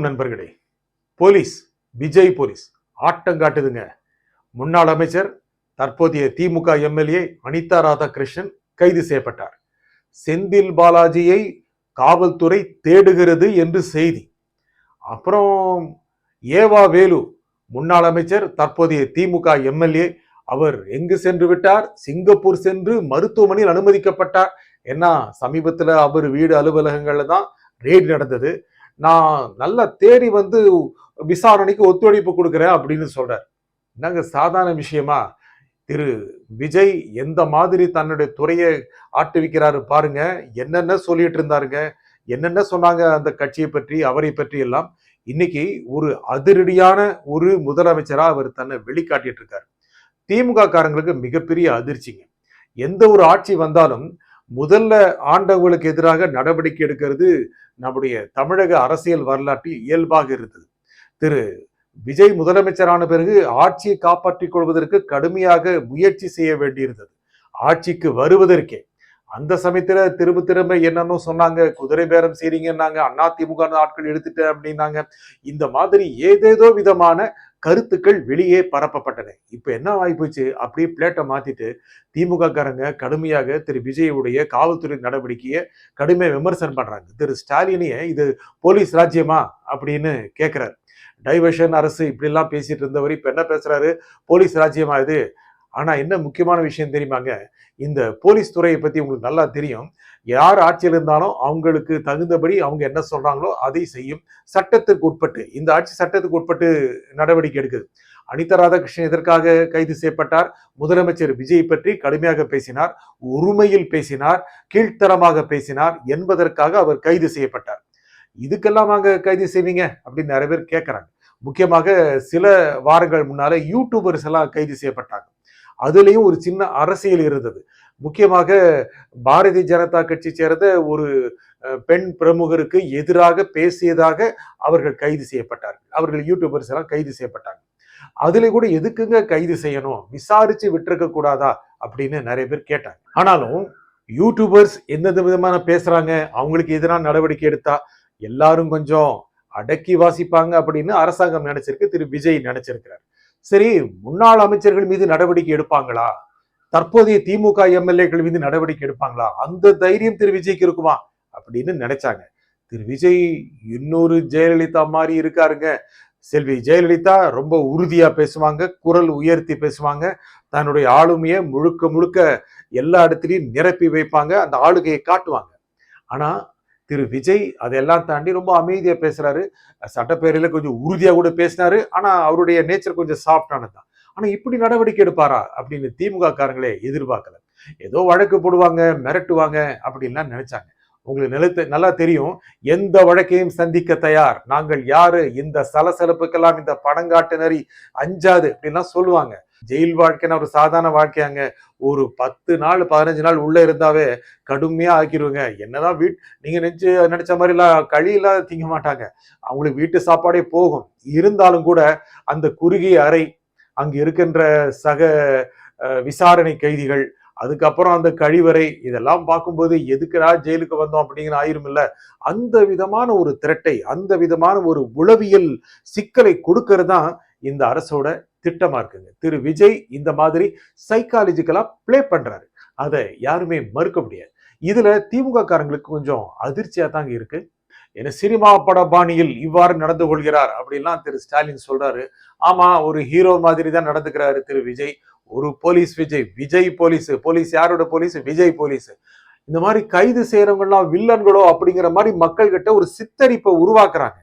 வணக்கம் நண்பர்களே. Police Vijay police ஆட்டம் காட்டுதுங்க. முன்னாள் அமைச்சர் தற்போதைய திமுக எம்எல்ஏ அனிதா ராதாகிருஷ்ணன் கைது செய்யப்பட்டார். செந்தில் பாலாஜியை காவல்துறை தேடுகிறது என்று செய்தி. அப்புறம் ஏவா வேலு முன்னாள் அமைச்சர் தற்போதைய திமுக எம்எல்ஏ அவர் எங்கு சென்று விட்டார்? சிங்கப்பூர் சென்று மருத்துவமனையில் அனுமதிக்கப்பட்டார். ஏன்னா சமீபத்தில் அவர் வீடு அலுவலகங்கள்ல தான் ரெய்டு நடந்தது. நான் நல்லா தேடி வந்து விசாரணைக்கு ஒத்துழைப்பு கொடுக்கிறேன் அப்படின்னு சொல்றார். என்னங்க சாதாரண விஷயமா? திரு விஜய் எந்த மாதிரி தன்னுடைய துறையை ஆட்டுவிக்கிறாரு பாருங்க. என்னென்ன சொல்லிட்டு இருந்தாருங்க, என்னென்ன சொன்னாங்க அந்த கட்சியை பற்றி, அவரை பற்றி எல்லாம். இன்னைக்கு ஒரு அதிரடியான ஒரு முதலமைச்சரா அவர் தன்னை வெளிக்காட்டிட்டு இருக்காரு. திமுக காரங்களுக்கு மிகப்பெரிய அதிர்ச்சிங்க. எந்த ஒரு ஆட்சி வந்தாலும் முதல்ல ஆண்டவங்களுக்கு எதிராக நடவடிக்கை எடுக்கிறது நம்முடைய தமிழக அரசியல் வரலாற்றில் இயல்பாக இருந்தது. திரு விஜய் முதலமைச்சரான பிறகு ஆட்சியை காப்பாற்றிக் கொள்வதற்கு கடுமையாக முயற்சி செய்ய வேண்டியிருந்தது. ஆட்சிக்கு வருவதற்கே அந்த சமயத்துல திரும்ப என்னன்னு சொன்னாங்க, குதிரை பேரம் செய்றீங்கன்னாங்க, அதிமுக ஆட்கள் எடுத்துட்டு அப்படின்னாங்க. இந்த மாதிரி ஏதேதோ விதமான கருத்துக்கள் வெளியே பரப்பப்பட்டன. இப்ப என்ன ஆயிப்போச்சு, அப்படியே பிளேட்டை மாத்திட்டு திமுக காரங்க கடுமையாக திரு விஜயுடைய காவல்துறை நடவடிக்கையை கடுமையாக விமர்சனம் பண்றாங்க. திரு ஸ்டாலினையே இது போலீஸ் ராஜ்யமா அப்படின்னு கேட்கிறாரு. டைவர்ஷன் அரசு இப்படி எல்லாம் பேசிட்டு இருந்தவர் இப்ப என்ன பேசுறாரு, போலீஸ் ராஜ்யமா இது? ஆனா என்ன முக்கியமான விஷயம் தெரியுமாங்க, இந்த போலீஸ் துறையை பத்தி உங்களுக்கு நல்லா தெரியும். யார் ஆட்சியில் இருந்தாலும் அவங்களுக்கு தகுந்தபடி அவங்க என்ன சொல்றாங்களோ அதை செய்யும். சட்டத்திற்கு உட்பட்டு இந்த ஆட்சி சட்டத்துக்கு உட்பட்டு நடவடிக்கை எடுக்குது. அனிதா ராதாகிருஷ்ணன் எதற்காக கைது செய்யப்பட்டார்? முதலமைச்சர் விஜய் பற்றி கடுமையாக பேசினார், ஒருமையில் பேசினார், கீழ்த்தரமாக பேசினார் என்பதற்காக அவர் கைது செய்யப்பட்டார். இதுக்கெல்லாம் வாங்க கைது செய்வீங்க அப்படின்னு நிறைய பேர் கேட்கறாங்க. முக்கியமாக சில வாரங்கள் முன்னால யூடியூபர்ஸ் எல்லாம் கைது செய்யப்பட்டாங்க. அதுலயும் ஒரு சின்ன அரசியல் இருந்தது. முக்கியமாக பாரதிய ஜனதா கட்சி சேர்ந்த ஒரு பெண் பிரமுகருக்கு எதிராக பேசியதாக அவர்கள் கைது செய்யப்பட்டார்கள். அவர்கள் யூடியூபர்ஸ் எல்லாம் கைது செய்யப்பட்டாங்க. அதுல கூட எதுக்குங்க கைது செய்யணும், விசாரிச்சு விட்டுருக்க கூடாதா அப்படின்னு நிறைய பேர் கேட்டாங்க. ஆனாலும் யூடியூபர்ஸ் எந்த விதமான பேசுறாங்க, அவங்களுக்கு எதிரான நடவடிக்கை எடுத்தா எல்லாரும் கொஞ்சம் அடக்கி வாசிப்பாங்க அப்படின்னு அரசாங்கம் நினைச்சிருக்கு, திரு விஜய் நினைச்சிருக்கிறார். சரி, முன்னாள் அமைச்சர்கள் மீது நடவடிக்கை எடுப்பாங்களா? தற்போதைய திமுக எம்எல்ஏக்கள் மீது நடவடிக்கை எடுப்பாங்களா? அந்த தைரியம் திரு விஜய்க்கு இருக்குமா அப்படின்னு நினைச்சாங்க. திரு விஜய் இன்னொரு ஜெயலலிதா மாதிரி இருக்காருங்க. செல்வி ஜெயலலிதா ரொம்ப உறுதியா பேசுவாங்க, குரல் உயர்த்தி பேசுவாங்க, தன்னுடைய ஆளுமையை முழுக்க முழுக்க எல்லா இடத்துலையும் நிரப்பி வைப்பாங்க, அந்த ஆளுகையை காட்டுவாங்க. ஆனா திரு விஜய் அதெல்லாம் தாண்டி ரொம்ப அமைதியா பேசுறாரு. சட்டப்பேரவையில கொஞ்சம் உறுதியா கூட பேசினாரு. ஆனா அவருடைய நேச்சர் கொஞ்சம் சாஃப்டானது தான். ஆனா இப்படி நடவடிக்கை எடுப்பாரா அப்படின்னு திமுக காரங்களே எதிர்பார்க்கல. ஏதோ வழக்கு போடுவாங்க, மிரட்டுவாங்க அப்படின்லாம் நினைச்சாங்க. உங்களுக்கு நல்லா தெரியும், எந்த வழக்கையும் சந்திக்க தயார், நாங்கள் யாரு, இந்த சலசலப்புக்கெல்லாம் இந்த பணங்காட்டு நரி அஞ்சாது அப்படின்லாம் சொல்லுவாங்க. ஜெயில் வாழ்க்கைன்னா ஒரு சாதாரண வாழ்க்கையாங்க. ஒரு 10 நாள் 15 நாள் உள்ள இருந்தாவே கடுமையா ஆக்கிடுவாங்க. என்னதான் நீங்க நினைச்ச மாதிரி எல்லாம் களியெல்லாம் திங்க மாட்டாங்க. அவங்களுக்கு வீட்டு சாப்பாடே போகும். இருந்தாலும் கூட அந்த குறுகிய அறை, அங்கு இருக்கின்ற சக விசாரணை கைதிகள், அதுக்கப்புறம் அந்த கழிவறை, இதெல்லாம் பார்க்கும்போது எதுக்குடா ஜெயிலுக்கு வந்தோம் அப்படிங்கிற ஆயிரும் இல்ல. அந்த விதமான ஒரு திரட்டை, அந்த விதமான ஒரு உளவியல் சிக்கலை கொடுக்கறது தான் இந்த அரசோட திட்டமா இருக்குங்க. திரு விஜய் இந்த மாதிரி சைக்காலஜிக்கலா பிளே பண்றாரு. அதை யாருமே மறுக்க முடியாது. இதுல திமுக காரங்களுக்கு கொஞ்சம் அதிர்ச்சியா தாங்க இருக்கு. ஏன்னா சினிமா பட பாணியில் இவ்வாறு நடந்து கொள்கிறார் அப்படின்லாம் திரு ஸ்டாலின் சொல்றாரு. ஆமா, ஒரு ஹீரோ மாதிரி தான் நடந்துக்கிறாரு திரு விஜய். ஒரு police Vijay, Vijay police. Police யாரோட போலீஸ்? விஜய் போலீஸ். இந்த மாதிரி கைது செய்யறவங்கலாம் வில்லன்களோ அப்படிங்கிற மாதிரி மக்கள் கிட்ட ஒரு சித்தரிப்பை உருவாக்குறாங்க.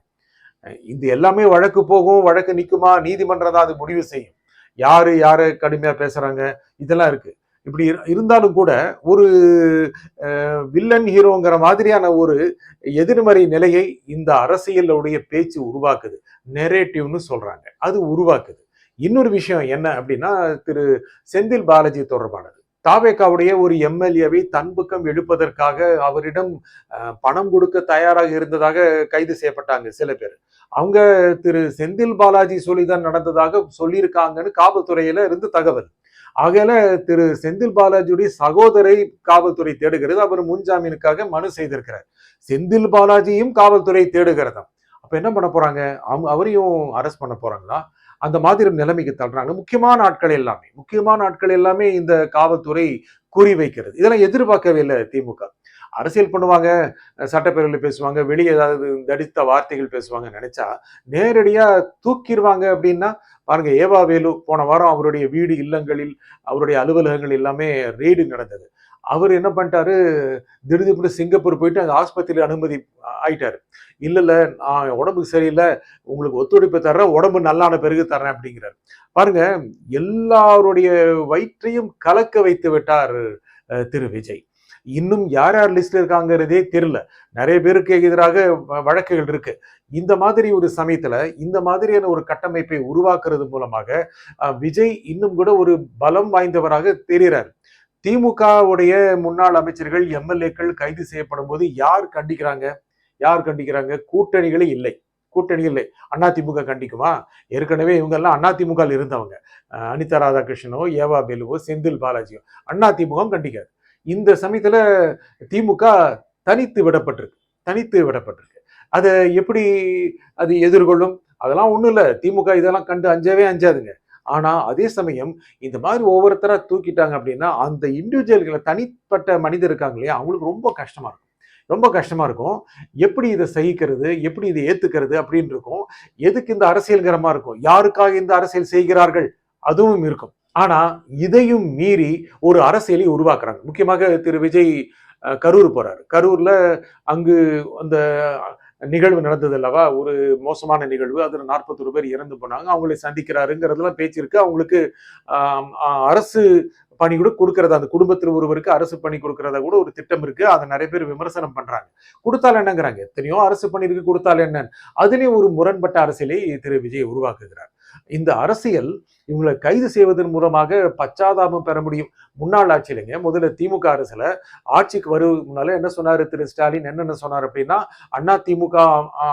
இது எல்லாமே வழக்கு போகும், வழக்கு நிக்குமா, நீதிமன்றம் தான் அது முடிவு செய்யும். யாரு கடுமையா பேசுறாங்க, இதெல்லாம் இருக்கு. இப்படி இருந்தாலும் கூட ஒரு வில்லன் ஹீரோங்கிற மாதிரியான ஒரு எதிர்மறை நிலையை இந்த அரசியலுடைய பேச்சு உருவாக்குது. நெரேட்டிவ்னு சொல்றாங்க, அது உருவாக்குது. இன்னொரு விஷயம் என்ன அப்படின்னா, திரு செந்தில் பாலாஜி தொடர்பானது. தாவேகாவுடைய ஒரு எம்எல்ஏவை தன் பக்கம் எழுப்பதற்காக அவரிடம் பணம் கொடுக்க தயாராக இருந்ததாக கைது செய்யப்பட்டாங்க சில பேர். அவங்க திரு செந்தில் பாலாஜி சொல்லிதான் நடந்ததாக சொல்லியிருக்காங்கன்னு காவல்துறையில இருந்து தகவல். ஆகையால திரு செந்தில் பாலாஜியுடைய சகோதரை காவல்துறை தேடுகிறது. அவர் முன்ஜாமீனுக்காக மனு செய்திருக்கிறார். செந்தில் பாலாஜியும் காவல்துறை தேடுகிறதா. அப்ப என்ன பண்ண போறாங்க? அவரையும் அரெஸ்ட் பண்ண போறாங்களா? அந்த மாதிரி நிலைமைக்கு தள்ளுறாங்க. முக்கியமான ஆட்கள் எல்லாமே இந்த காவல்துறை குறி வைக்கிறது. இதெல்லாம் எதிர்பார்க்கவே இல்ல திமுக. அரசியல் பண்ணுவாங்க, சட்டப்பேரவையில பேசுவாங்க, வெளியே ஏதாவது தடித்த வார்த்தைகள் பேசுவாங்க நினைச்சா, நேரடியா தூக்கிருவாங்க அப்படின்னா, பாருங்க ஏவா வேலு போன வாரம் அவருடைய வீடு, இல்லங்களில், அவருடைய அலுவலகங்கள் எல்லாமே ரெய்டு நடந்தது. அவர் என்ன பண்ணிட்டாரு, திடுதிப்புன்னு சிங்கப்பூர் போயிட்டு அந்த ஆஸ்பத்திரியில அனுமதி ஆயிட்டாரு. இல்ல நான் உடம்புக்கு சரியில்லை, உங்களுக்கு ஒத்துழைப்பு தர்றேன், உடம்பு நல்லான பிறகு தர்றேன் அப்படிங்கிறார். பாருங்க, எல்லாருடைய வயிற்றையும் கலக்க வைத்து விட்டார் திரு விஜய். இன்னும் யார் யார் லிஸ்ட்ல இருக்காங்கிறதே தெரியல. நிறைய பேருக்கு எதிராக வழக்குகள் இருக்கு. இந்த மாதிரி ஒரு சமயத்துல இந்த மாதிரியான ஒரு கட்டமைப்பை உருவாக்குறது மூலமாக விஜய் இன்னும் கூட ஒரு பலம் வாய்ந்தவராக தெரிகிறார். திமுகவுடைய முன்னாள் அமைச்சர்கள், எம்எல்ஏக்கள் கைது செய்யப்படும் போது யார் கண்டிக்கிறாங்க? கூட்டணிகளே இல்லை. கூட்டணி இல்லை. அதிமுக கண்டிக்குமா? ஏற்கனவே இவங்க எல்லாம் அதிமுக இருந்தவங்க. அனிதா ராதாகிருஷ்ணனோ, ஏவா வேலுவோ, செந்தில் பாலாஜியோ அதிமுக கண்டிக்காது. இந்த சமயத்துல திமுக தனித்து விடப்பட்டிருக்கு. அதை எப்படி அது எதிர்கொள்ளும்? அதெல்லாம் ஒண்ணும் இல்ல. திமுக இதெல்லாம் கண்டு அஞ்சவே அஞ்சாதுங்க. ஆனா அதே சமயம் இந்த மாதிரி ஒவ்வொருத்தரா தூக்கிட்டாங்க அப்படின்னா அந்த இண்டிவிஜுவல்களை, தனிப்பட்ட மனிதர் இருக்காங்க இல்லையா, அவங்களுக்கு ரொம்ப கஷ்டமா இருக்கும். எப்படி இதை சகிக்கிறது, எப்படி இதை ஏத்துக்கிறது அப்படின்னு இருக்கும். எதுக்கு இந்த அரசியல்கரமா இருக்கும், யாருக்காக இந்த அரசியல் செய்கிறார்கள், அதுவும் இருக்கும். ஆனா இதையும் மீறி ஒரு அரசியலை உருவாக்குறாங்க. முக்கியமாக திரு விஜய் கரூர் போறாரு. கரூர்ல அங்கு அந்த நிகழ்வு நடந்தது அல்லவா, ஒரு மோசமான நிகழ்வு. அதுல 41 பேர் இறந்து போனாங்க. அவங்களை சந்திக்கிறாருங்கிறதுலாம் பேச்சு இருக்கு. அவங்களுக்கு அரசு பணி கூட கொடுக்கறதா, அந்த குடும்பத்தில் ஒருவருக்கு அரசு பணி கொடுக்கறதா கூட ஒரு திட்டம் இருக்கு. அதை நிறைய பேர் விமர்சனம் பண்றாங்க. கொடுத்தால் என்னங்கிறாங்க, எத்தனையோ அரசு பணி இருக்கு, கொடுத்தால் என்ன? அதுலயும் ஒரு முரண்பட்ட அரசியலை திரு விஜய் உருவாக்குகிறார். இந்த அரசியல் இவங்களை கைது செய்வதன் மூலமாக பச்சாதாபம் பெற முடியும். முன்னாள் ஆட்சியிலங்க முதல்ல திமுக அரசுல ஆட்சிக்கு வருவதற்கு முன்னால என்ன சொன்னாரு திரு ஸ்டாலின், என்னென்ன சொன்னார் அப்படின்னா, அண்ணா திமுக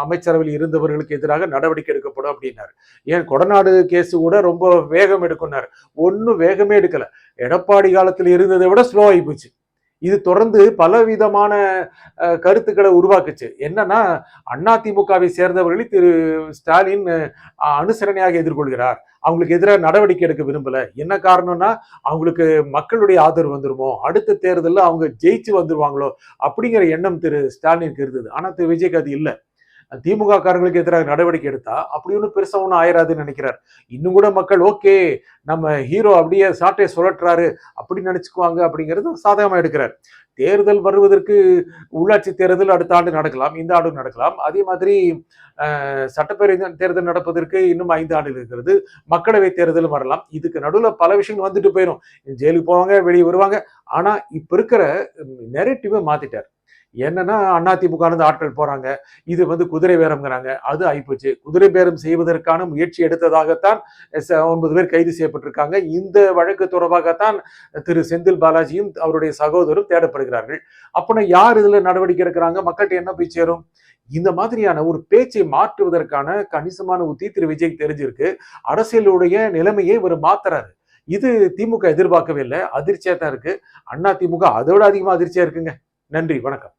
அமைச்சரவையில் இருந்தவர்களுக்கு எதிராக நடவடிக்கை எடுக்கப்படும் அப்படின்னாரு. ஏன் கொடநாடு கேஸ் கூட ரொம்ப வேகம் எடுக்கும்னாரு. ஒன்னும் வேகமே எடுக்கல. எடப்பாடி காலத்தில் இருந்ததை விட ஸ்லோ ஆகி போச்சு. இது தொடர்ந்து பலவிதமான கருத்துக்களை உருவாக்குச்சு. என்னன்னா, அதிமுகவை சேர்ந்தவர்களை திரு ஸ்டாலின் அனுசரணையாக எதிர்கொள்கிறார். அவங்களுக்கு எதிராக நடவடிக்கை எடுக்க விரும்பல. என்ன காரணம்னா, அவங்களுக்கு மக்களுடைய ஆதரவு வந்துருமோ, அடுத்த தேர்தலில் அவங்க ஜெயிச்சு வந்துருவாங்களோ அப்படிங்கிற எண்ணம் திரு ஸ்டாலினுக்கு இருந்தது. ஆனா திரு விஜய்க்கு அது இல்லை. திமுக காரங்களுக்கு எதிராக நடவடிக்கை எடுத்தா அப்படி ஒன்றும் பெருசா ஒன்றும் ஆயிராதுன்னு நினைக்கிறார். இன்னும் கூட மக்கள் ஓகே, நம்ம ஹீரோ அப்படியே சாட்டையை சுழற்றாரு அப்படி நினைச்சுக்குவாங்க அப்படிங்கிறது சாதகமா எடுக்கிறார். தேர்தல் வருவதற்கு உள்ளாட்சி தேர்தல் அடுத்த ஆண்டு நடக்கலாம், இந்த ஆண்டு நடக்கலாம். அதே மாதிரி சட்டப்பேரவை தேர்தல் நடப்பதற்கு இன்னும் 5 ஆண்டுகள் இருக்கிறது. மக்களவை தேர்தலும் வரலாம். இதுக்கு நடுவில் பல விஷயங்கள் வந்துட்டு போயிடும். ஜெயிலுக்கு போவாங்க, வெளியே வருவாங்க. ஆனா இப்ப இருக்கிற நெரேட்டிவை மாத்திட்டார். என்னன்னா, அதிமுக ஆட்கள் போறாங்க, இது குதிரை பேரம்ங்கிறாங்க. அது ஆயிப்போச்சு. குதிரை பேரம் செய்வதற்கான முயற்சி எடுத்ததாகத்தான் 9 பேர் கைது செய்யப்பட்டிருக்காங்க. இந்த வழக்கு தொடர்பாகத்தான் திரு செந்தில் பாலாஜியும் அவருடைய சகோதரரும் தேடப்படுகிறார்கள். அப்பனா யார் இதுல நடவடிக்கை எடுக்கிறாங்க? மக்கள்கிட்ட என்ன போய் சேரும்? இந்த மாதிரியான ஒரு பேச்சை மாற்றுவதற்கான கணிசமான உத்தி திரு விஜய் தெரிஞ்சிருக்கு. அரசியலுடைய நிலைமையை இவர் மாத்துறாரு. இது திமுக எதிர்பார்க்கவே இல்லை. அதிர்ச்சியா தான் இருக்கு. அதிமுக அதோட அதிகமா அதிர்ச்சியா இருக்குங்க. நன்றி, வணக்கம்.